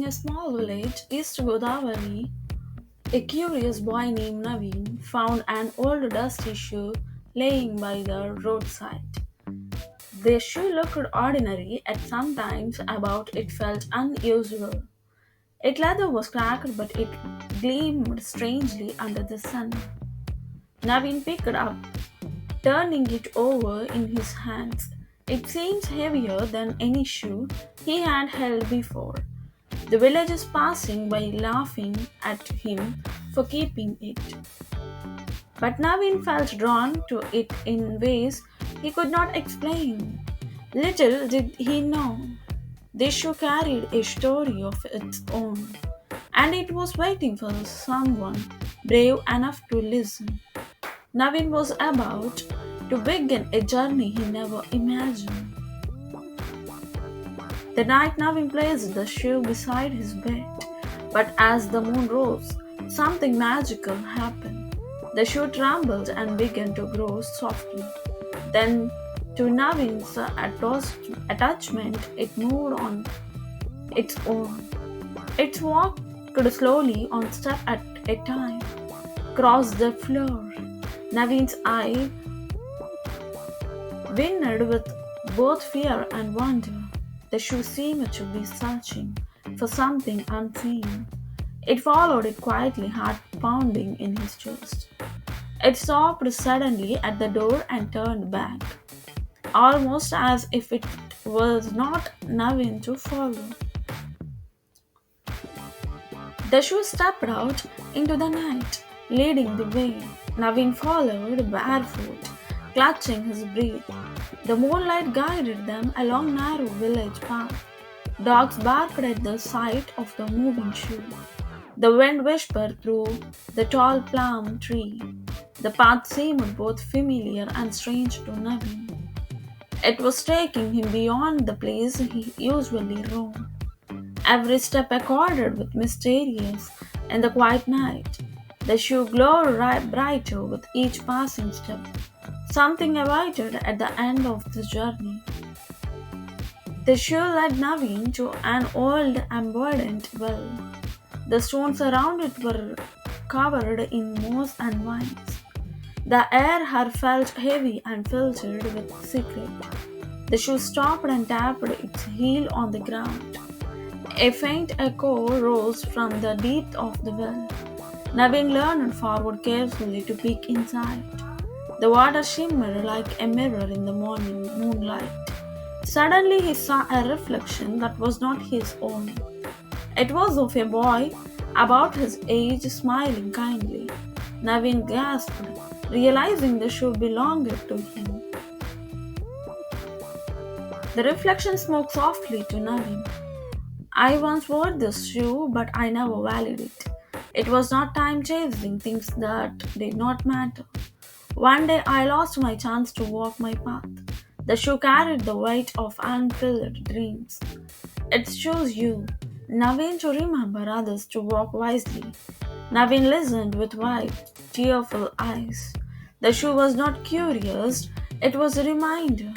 In a small village east Godavari, a curious boy named Naveen found an old dusty shoe laying by the roadside. The shoe looked ordinary, at sometimes about it felt unusual. Its leather was cracked, but it gleamed strangely under the sun. Naveen picked it up, turning it over in his hands. It seemed heavier than any shoe he had held before. The villagers passing by laughing at him for keeping it. But Naveen felt drawn to it in ways he could not explain. Little did he know, this shoe carried a story of its own, and it was waiting for someone brave enough to listen. Naveen was about to begin a journey he never imagined. The night Naveen placed the shoe beside his bed, but as the moon rose, something magical happened. The shoe trembled and began to grow softly. Then, to Naveen's attachment, it moved on its own. It walked slowly on step at a time, crossed the floor. Naveen's eye widened with both fear and wonder. The shoe seemed to be searching for something unseen. It followed it quietly, heart pounding in his chest. It stopped suddenly at the door and turned back, almost as if it was not Naveen to follow. The shoe stepped out into the night, leading the way. Naveen followed barefoot, clutching his breath. The moonlight guided them along narrow village path. Dogs barked at the sight of the moving shoe. The wind whispered through the tall plum tree. The path seemed both familiar and strange to Naveen. It was taking him beyond the place he usually roamed. Every step accorded with mysterious in the quiet night. The shoe glowed brighter with each passing step. Something awaited at the end of the journey. The shoe led Naveen to an old abandoned well. The stones around it were covered in moss and vines. The air here felt heavy and filled with secret. The shoe stopped and tapped its heel on the ground. A faint echo rose from the depth of the well. Naveen leaned forward carefully to peek inside. The water shimmered like a mirror in the morning moonlight. Suddenly he saw a reflection that was not his own. It was of a boy about his age smiling kindly. Naveen gasped, realizing the shoe belonged to him. The reflection spoke softly to Naveen. I once wore this shoe, but I never valued it. It was not time chasing things that did not matter. One day I lost my chance to walk my path. The shoe carried the weight of unfulfilled dreams. It chose you, Naveen, to remember others to walk wisely. Naveen listened with wide, tearful eyes. The shoe was not curious, it was a reminder,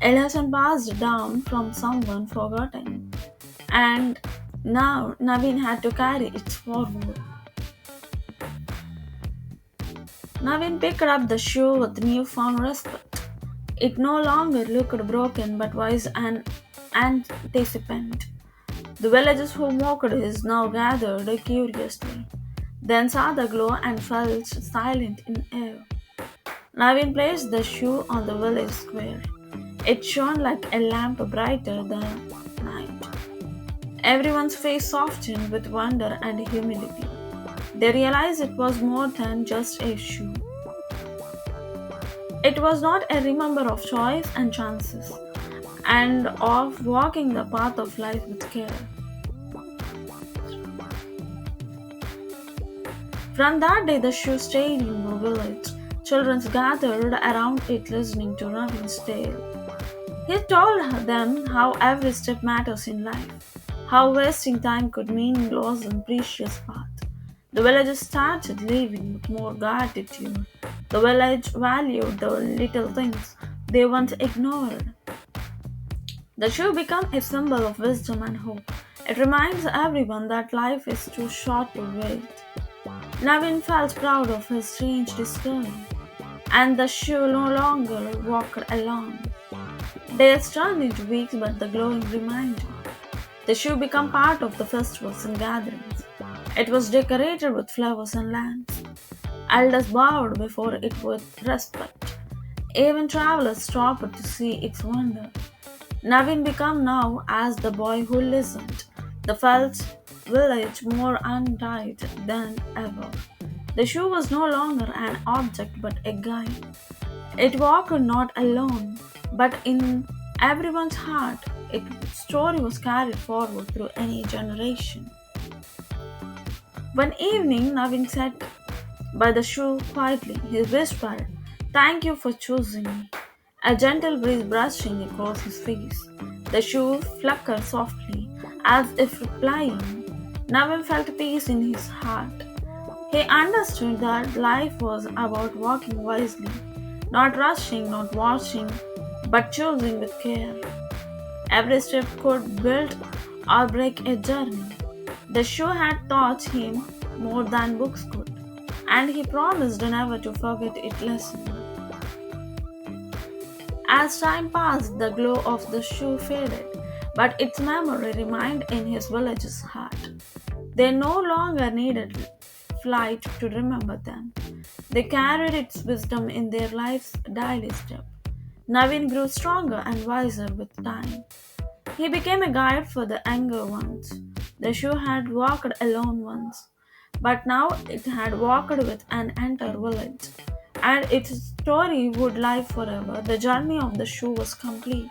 a lesson passed down from someone forgotten. And now Naveen had to carry it forward. Naveen picked up the shoe with newfound respect. It no longer looked broken but was an anticipant. The villagers who mocked it now gathered curiously, then saw the glow and felt silent in awe. Naveen placed the shoe on the village square. It shone like a lamp brighter than night. Everyone's face softened with wonder and humility. They realized it was more than just a shoe. It was not a remember of choice and chances, and of walking the path of life with care. From that day, the shoe stayed in the village. Children gathered around it listening to Naveen's tale. He told them how every step matters in life, how wasting time could mean loss and precious path. The villagers started living with more gratitude. The village valued the little things they once ignored. The shoe became a symbol of wisdom and hope. It reminds everyone that life is too short to wait. Navin felt proud of his strange discovery, and the shoe no longer walked alone. Days turned into weeks, but the glowing reminder. The shoe became part of the festivals and gatherings. It was decorated with flowers and lamps. Elders bowed before it with respect. Even travelers stopped to see its wonder. Navin became now as the boy who listened. The felt village more untied than ever. The shoe was no longer an object but a guide. It walked not alone, but in everyone's heart. Its story was carried forward through any generation. One evening, Navin sat by the shoe quietly. He whispered, "Thank you for choosing me." A gentle breeze brushing across his face. The shoe flickered softly, as if replying. Navin felt peace in his heart. He understood that life was about walking wisely, not rushing, not watching, but choosing with care. Every step could build or break a journey. The shoe had taught him more than books could, and he promised never to forget its lesson. As time passed, the glow of the shoe faded, but its memory remained in his village's heart. They no longer needed flight to remember them. They carried its wisdom in their life's daily step. Navin grew stronger and wiser with time. He became a guide for the younger ones. The shoe had walked alone once, but now it had walked with an entire village, and its story would live forever. The journey of the shoe was complete.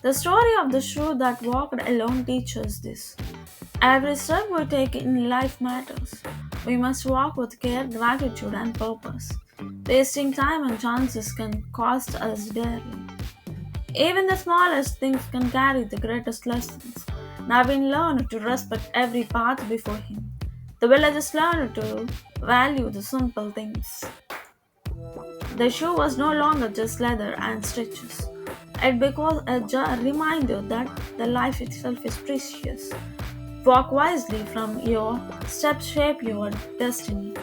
The story of the shoe that walked alone teaches this. Every step we take in life matters. We must walk with care, gratitude, and purpose. Wasting time and chances can cost us dearly. Even the smallest things can carry the greatest lessons. Navin learned to respect every path before him. The villagers learned to value the simple things. The shoe was no longer just leather and stitches. It became a reminder that the life itself is precious. Walk wisely from your steps shape your destiny.